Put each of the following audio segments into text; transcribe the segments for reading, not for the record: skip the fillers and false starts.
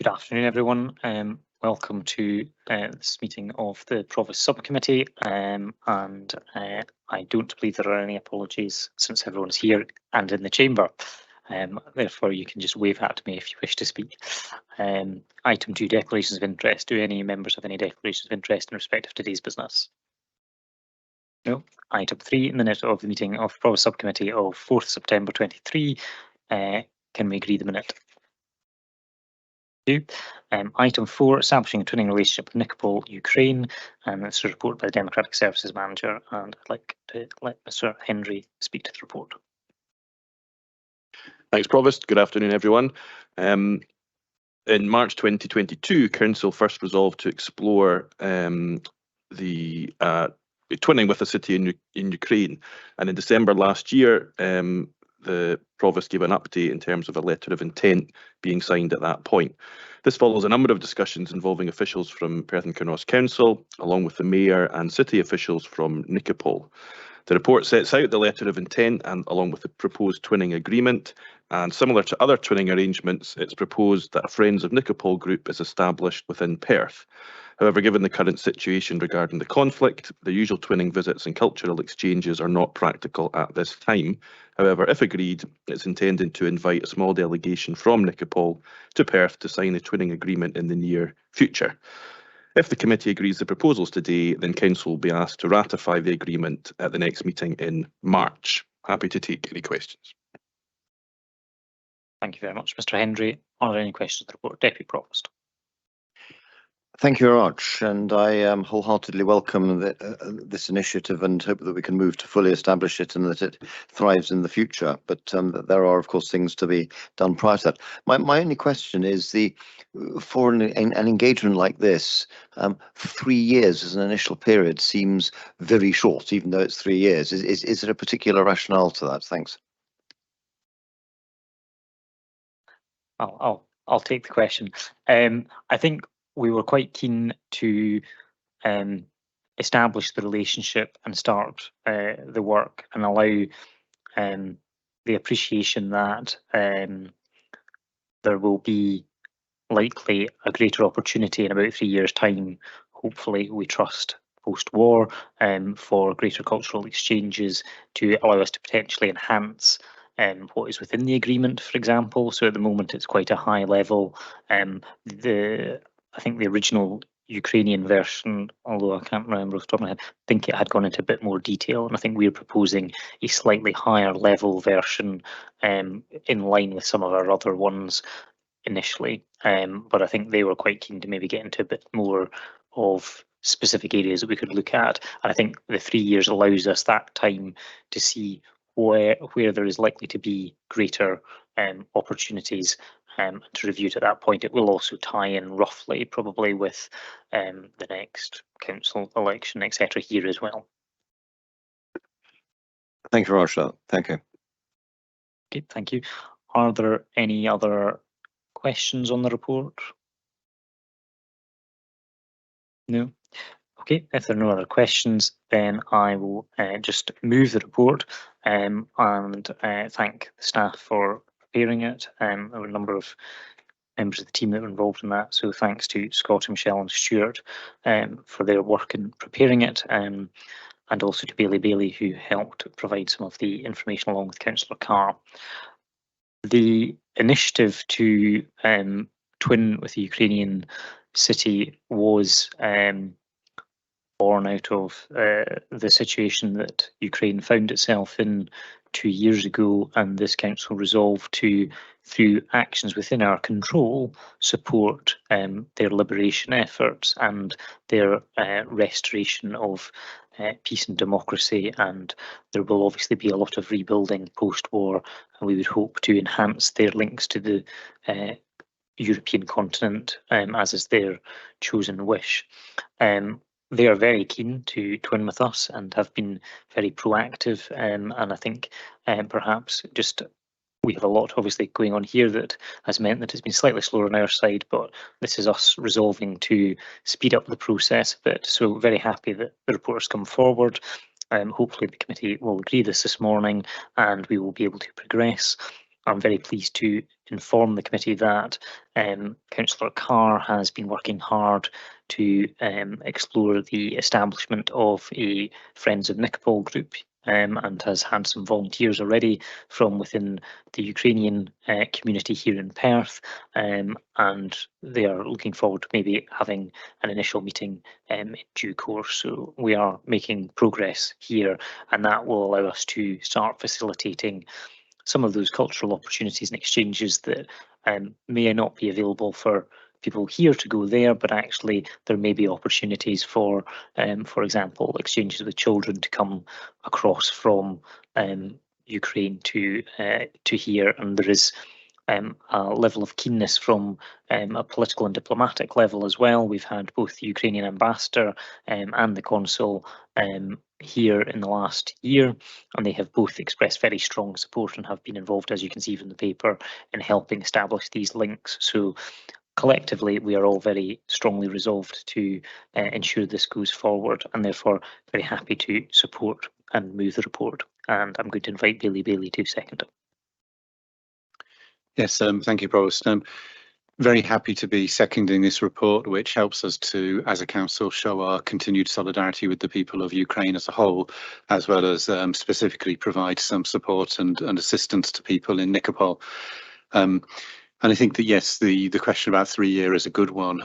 Good afternoon, everyone. Welcome to this meeting of the Provost Subcommittee, and I don't believe there are any apologies since everyone's here and in the chamber. Therefore, you can just wave at me if you wish to speak. Item 2, declarations of interest. Do any members have any declarations of interest in respect of today's business? No. Item 3, minute of the meeting of Provost Subcommittee of 4th September 23. Can we agree the minute? Item 4, establishing a twinning relationship with Nikopol, Ukraine, and it's a report by the Democratic Services Manager, and I'd like to let Mr. Henry speak to the report. Thanks, Provost. Good afternoon, everyone. In March 2022, Council first resolved to explore the twinning with a city in Ukraine, and in December last year, the Provost gave an update in terms of a letter of intent being signed at that point. This follows a number of discussions involving officials from Perth and Kinross Council, along with the Mayor and city officials from Nikopol. The report sets out the letter of intent and along with the proposed twinning agreement, and similar to other twinning arrangements, it's proposed that a Friends of Nikopol group is established within Perth. However, given the current situation regarding the conflict, the usual twinning visits and cultural exchanges are not practical at this time. However, if agreed, it's intended to invite a small delegation from Nikopol to Perth to sign the twinning agreement in the near future. If the committee agrees the proposals today, then Council will be asked to ratify the agreement at the next meeting in March. Happy to take any questions. Thank you very much, Mr. Henry. Are there any questions on the report? Deputy Provost. Thank you very much, and I wholeheartedly welcome this initiative and hope that we can move to fully establish it and that it thrives in the future. But there are, of course, things to be done prior to that. My only question is for an engagement like this, 3 years as an initial period seems very short, even though it's 3 years. Is there a particular rationale to that? Thanks. I'll take the question. I think we were quite keen to establish the relationship and start the work and allow the appreciation that there will be likely a greater opportunity in about 3 years' time, hopefully we trust post-war, for greater cultural exchanges to allow us to potentially enhance what is within the agreement, for example. So at the moment it's quite a high level. I think the original Ukrainian version, although I can't remember off the top of my head, I think it had gone into a bit more detail, and I think we're proposing a slightly higher level version in line with some of our other ones initially. But I think they were quite keen to maybe get into a bit more of specific areas that we could look at. And I think the 3 years allows us that time to see where there is likely to be greater opportunities to review it at that point. It will also tie in roughly probably with the next council election, etc. here as well. Thank you very much. Thank you. Okay, thank you. Are there any other questions on the report? No? Okay, if there are no other questions, then I will just move the report and thank the staff for preparing it. There were a number of members of the team that were involved in that, so thanks to Scott, Michelle and Stuart for their work in preparing it, and also to Bailey, who helped provide some of the information along with Councillor Carr. The initiative to twin with the Ukrainian city was born out of the situation that Ukraine found itself in 2 years ago, and this council resolved to, through actions within our control, support their liberation efforts and their restoration of peace and democracy. And there will obviously be a lot of rebuilding post-war, and we would hope to enhance their links to the European continent, as is their chosen wish. They are very keen to twin with us and have been very proactive, and I think perhaps just we have a lot obviously going on here that has meant that it's been slightly slower on our side, but this is us resolving to speed up the process a bit. So very happy that the report has come forward. Hopefully the committee will agree this morning and we will be able to progress. I'm very pleased to inform the committee that Councillor Carr has been working hard to explore the establishment of a Friends of Nikopol group, and has had some volunteers already from within the Ukrainian community here in Perth, and they are looking forward to maybe having an initial meeting in due course. So we are making progress here, and that will allow us to start facilitating some of those cultural opportunities and exchanges that may not be available for people here to go there, but actually there may be opportunities for example, exchanges with children to come across from Ukraine to here, and there is a level of keenness from a political and diplomatic level as well. We've had both the Ukrainian ambassador and the consul here in the last year, and they have both expressed very strong support and have been involved, as you can see from the paper, in helping establish these links. So collectively, we are all very strongly resolved to ensure this goes forward, and therefore very happy to support and move the report. And I'm going to invite Bailey to second it. Yes, thank you, Provost. Very happy to be seconding this report, which helps us to, as a council, show our continued solidarity with the people of Ukraine as a whole, as well as specifically provide some support and assistance to people in Nikopol. And I think that, yes, the question about 3 year is a good one,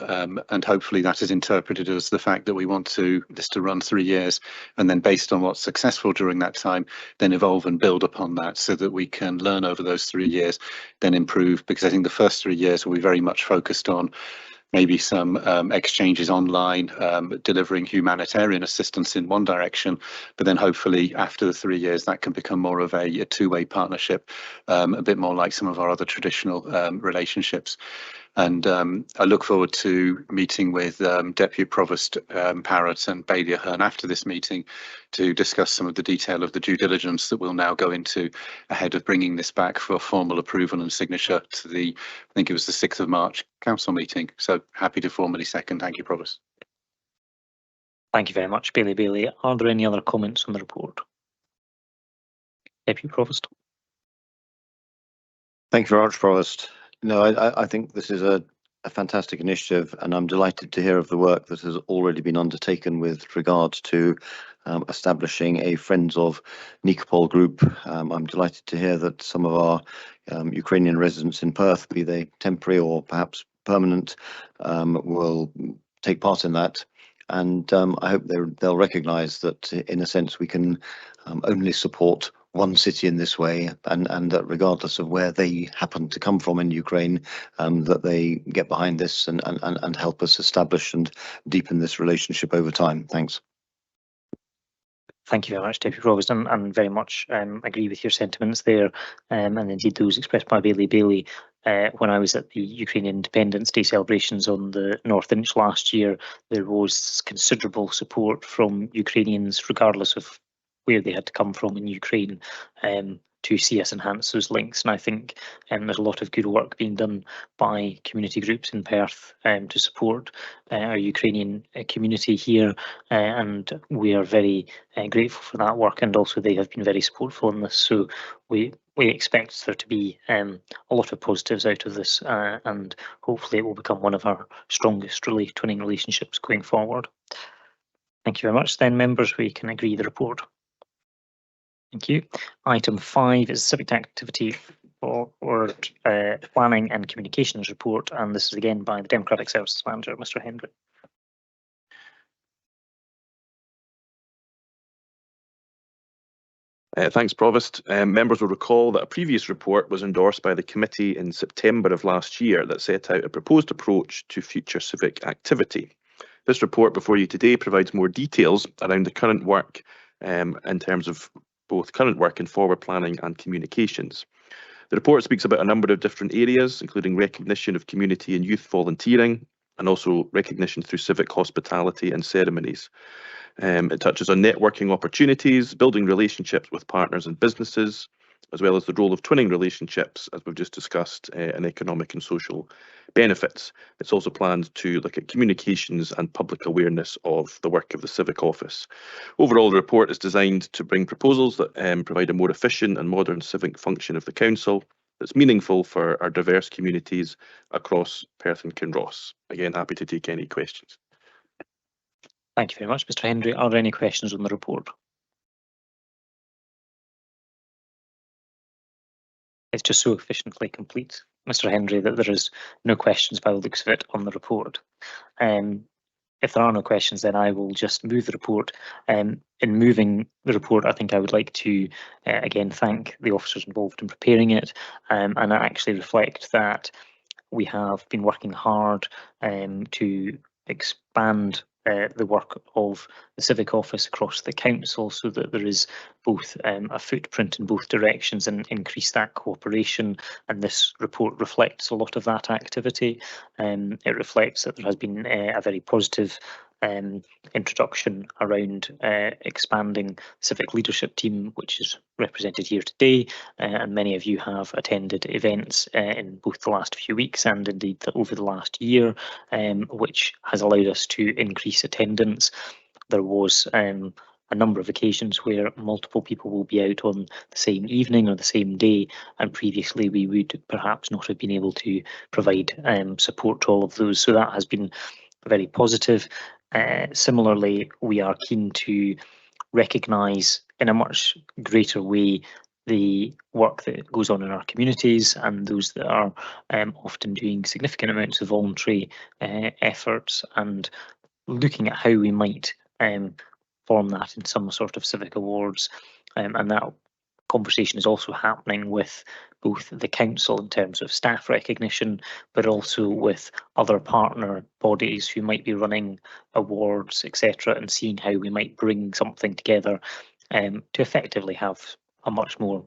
and hopefully that is interpreted as the fact that we want this to run 3 years, and then based on what's successful during that time, then evolve and build upon that so that we can learn over those 3 years, then improve. Because I think the first 3 years will be very much focused on maybe some exchanges online, delivering humanitarian assistance in one direction, but then hopefully after the 3 years that can become more of a two-way partnership, a bit more like some of our other traditional relationships. And I look forward to meeting with Deputy Provost Parrott and Bailey Ahern after this meeting to discuss some of the detail of the due diligence that we'll now go into ahead of bringing this back for formal approval and signature to the, I think it was the 6th of March council meeting. So happy to formally second. Thank you, Provost. Thank you very much, Bailey. Are there any other comments on the report? Deputy Provost. Thank you very much, Provost. No, I think this is a fantastic initiative, and I'm delighted to hear of the work that has already been undertaken with regards to establishing a Friends of Nikopol group. I'm delighted to hear that some of our Ukrainian residents in Perth, be they temporary or perhaps permanent, will take part in that. And I hope they'll recognise that, in a sense, we can only support one city in this way, and that regardless of where they happen to come from in Ukraine, that they get behind this and help us establish and deepen this relationship over time. Thanks. Thank you very much, Deputy Provost, and very much agree with your sentiments there, and indeed those expressed by Bailey. When I was at the Ukrainian Independence Day celebrations on the North Inch last year, there was considerable support from Ukrainians, regardless of where they had to come from in Ukraine, to see us enhance those links. And I think there's a lot of good work being done by community groups in Perth to support our Ukrainian community here, and we are very grateful for that work, and also they have been very supportful in this. So we expect there to be a lot of positives out of this, and hopefully it will become one of our strongest twinning relationships going forward. Thank you very much. Then, members, we can agree the report. Thank you. Item 5 is civic activity forward planning and communications report, and this is again by the Democratic Services Manager, Mr. Hendry. Thanks, Provost. Members will recall that a previous report was endorsed by the committee in September of last year that set out a proposed approach to future civic activity. This report before you today provides more details around the current work in terms of both current work in forward planning and communications. The report speaks about a number of different areas, including recognition of community and youth volunteering, and also recognition through civic hospitality and ceremonies. It touches on networking opportunities, building relationships with partners and businesses, as well as the role of twinning relationships, as we've just discussed, and economic and social benefits. It's also planned to look at communications and public awareness of the work of the Civic Office. Overall, the report is designed to bring proposals that provide a more efficient and modern civic function of the Council, that's meaningful for our diverse communities across Perth and Kinross. Again, happy to take any questions. Thank you very much, Mr. Hendry. Are there any questions on the report? It's just so efficiently complete, Mr. Hendry, that there is no questions by the looks of it on the report. If there are no questions, then I will just move the report. In moving the report, I think I would like to again thank the officers involved in preparing it, and actually reflect that we have been working hard to expand the work of the Civic Office across the council, so that there is both a footprint in both directions and increase that cooperation. And this report reflects a lot of that activity. It reflects that there has been a very positive introduction around expanding civic leadership team, which is represented here today, and many of you have attended events in both the last few weeks and indeed over the last year, which has allowed us to increase attendance. There was a number of occasions where multiple people will be out on the same evening or the same day, and previously we would perhaps not have been able to provide support to all of those. So that has been very positive. Similarly, we are keen to recognise in a much greater way the work that goes on in our communities, and those that are often doing significant amounts of voluntary efforts, and looking at how we might form that in some sort of civic awards. And that conversation is also happening with both the council in terms of staff recognition, but also with other partner bodies who might be running awards, etc., and seeing how we might bring something together to effectively have a much more,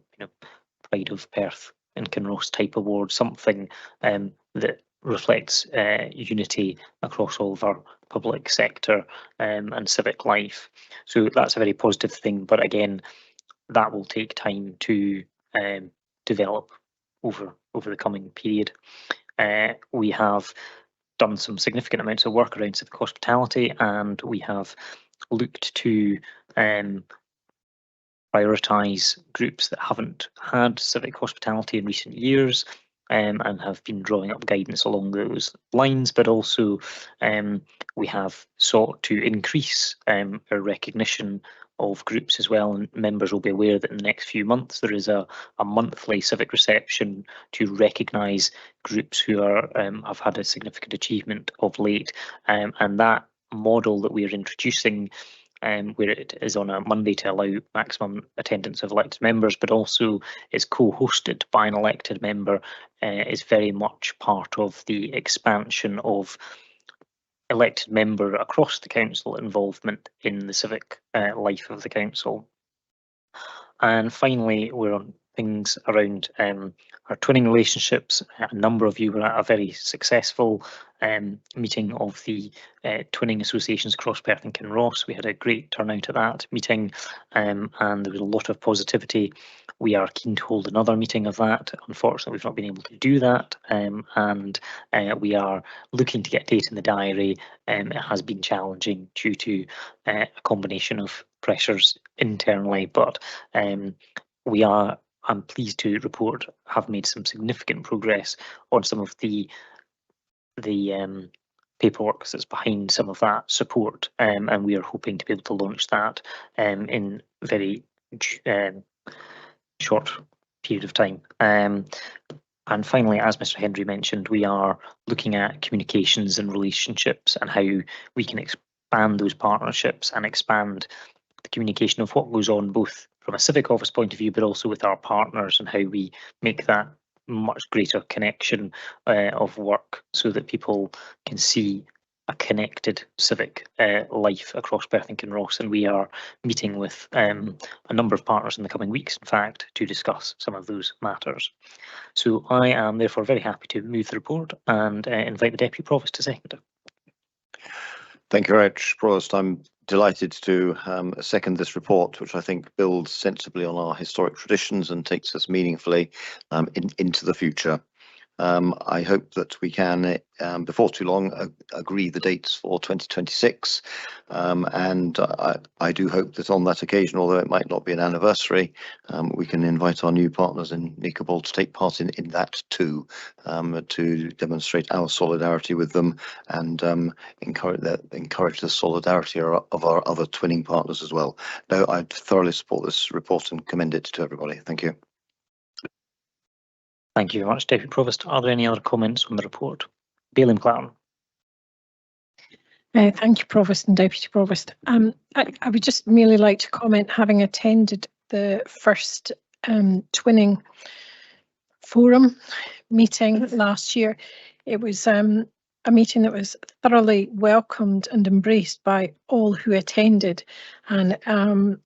Pride of Perth and Kinross type award, something that reflects unity across all of our public sector and civic life. So that's a very positive thing, but again, that will take time to develop over the coming period. We have done some significant amounts of work around civic hospitality, and we have looked to prioritise groups that haven't had civic hospitality in recent years, and have been drawing up guidance along those lines, but also we have sought to increase our recognition of groups as well, and members will be aware that in the next few months there is a monthly civic reception to recognise groups who are have had a significant achievement of late, and that model that we are introducing, where it is on a Monday to allow maximum attendance of elected members, but also is co-hosted by an elected member, is very much part of the expansion of elected member across the council involvement in the civic life of the council. And finally, we're on things around our twinning relationships. A number of you were at a very successful meeting of the twinning associations across Perth and Kinross. We had a great turnout at that meeting, and there was a lot of positivity. We are keen to hold another meeting of that. Unfortunately, we've not been able to do that, and we are looking to get date in the diary. It has been challenging due to a combination of pressures internally, but I'm pleased to report, have made some significant progress on some of the paperwork that's behind some of that support, and we are hoping to be able to launch that in very short period of time. And finally, as Mr. Hendry mentioned, we are looking at communications and relationships and how we can expand those partnerships and expand the communication of what goes on both from a civic office point of view, but also with our partners, and how we make that much greater connection of work, so that people can see a connected civic life across Perth and Kinross. And we are meeting with a number of partners in the coming weeks, in fact, to discuss some of those matters. So I am therefore very happy to move the report and invite the Deputy Provost to second it. Thank you very much, Provost. I'm delighted to second this report, which I think builds sensibly on our historic traditions and takes us meaningfully into the future. I hope that we can, before too long, agree the dates for 2026. And I do hope that on that occasion, although it might not be an anniversary, we can invite our new partners in Nicobol to take part in that too, to demonstrate our solidarity with them and encourage the solidarity of our other twinning partners as well. No, I thoroughly support this report and commend it to everybody. Thank you. Thank you very much, Deputy Provost. Are there any other comments on the report? Bailey McLaren. Thank you, Provost and Deputy Provost. I would just merely like to comment, having attended the first twinning forum meeting last year, it was a meeting that was thoroughly welcomed and embraced by all who attended, and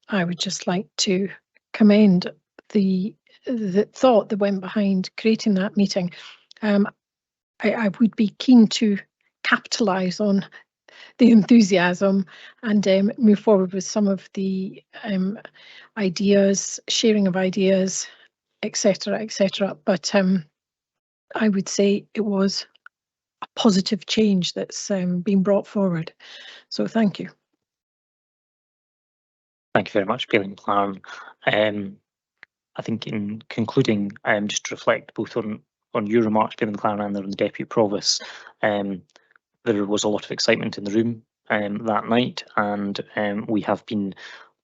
I would just like to commend the thought that went behind creating that meeting. I would be keen to capitalise on the enthusiasm and move forward with some of the ideas, sharing of ideas, etc., etc. But I would say it was a positive change that's been brought forward. So thank you. Thank you very much, Bailey McLaren. I think in concluding, just to reflect both on your remarks, Bailey McLaren, and on the Deputy Provost, there was a lot of excitement in the room that night, and we have been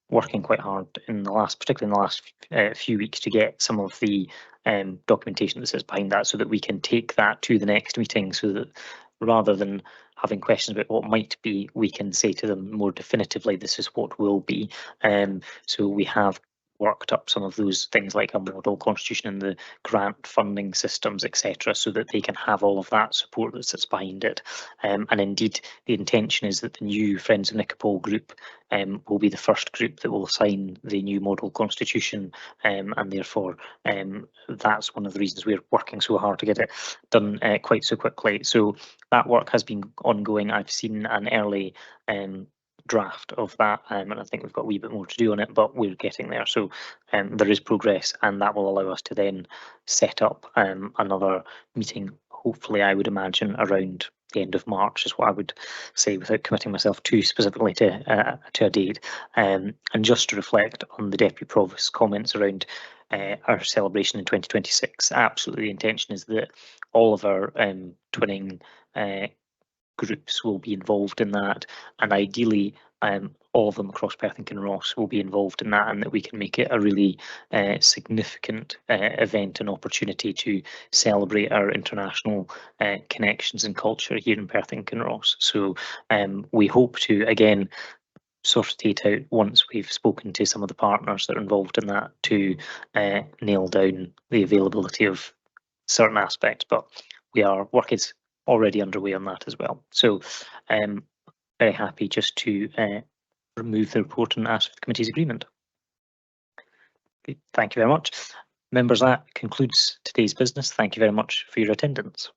working quite hard particularly in the last few weeks, to get some of the documentation that sits behind that, so that we can take that to the next meeting, so that rather than having questions about what might be, we can say to them more definitively, this is what will be. So we have worked up some of those things like a model constitution and the grant funding systems, etc., so that they can have all of that support that sits behind it. And indeed, the intention is that the new Friends of Nicobol group will be the first group that will sign the new model constitution, and therefore that's one of the reasons we're working so hard to get it done quite so quickly. So that work has been ongoing. I've seen an early draft of that, and I think we've got a wee bit more to do on it, but we're getting there. So there is progress, and that will allow us to then set up another meeting, hopefully, I would imagine, around the end of March, is what I would say, without committing myself too specifically to a date. And just to reflect on the Deputy Provost's comments around our celebration in 2026, absolutely the intention is that all of our twinning groups will be involved in that, and ideally all of them across Perth and Kinross will be involved in that, and that we can make it a really significant event and opportunity to celebrate our international connections and culture here in Perth and Kinross. So we hope to, again, sort of date out, once we've spoken to some of the partners that are involved in that, to nail down the availability of certain aspects, but work is already underway on that as well. So very happy just to remove the report and ask for the committee's agreement. Okay, thank you very much. Members, that concludes today's business. Thank you very much for your attendance.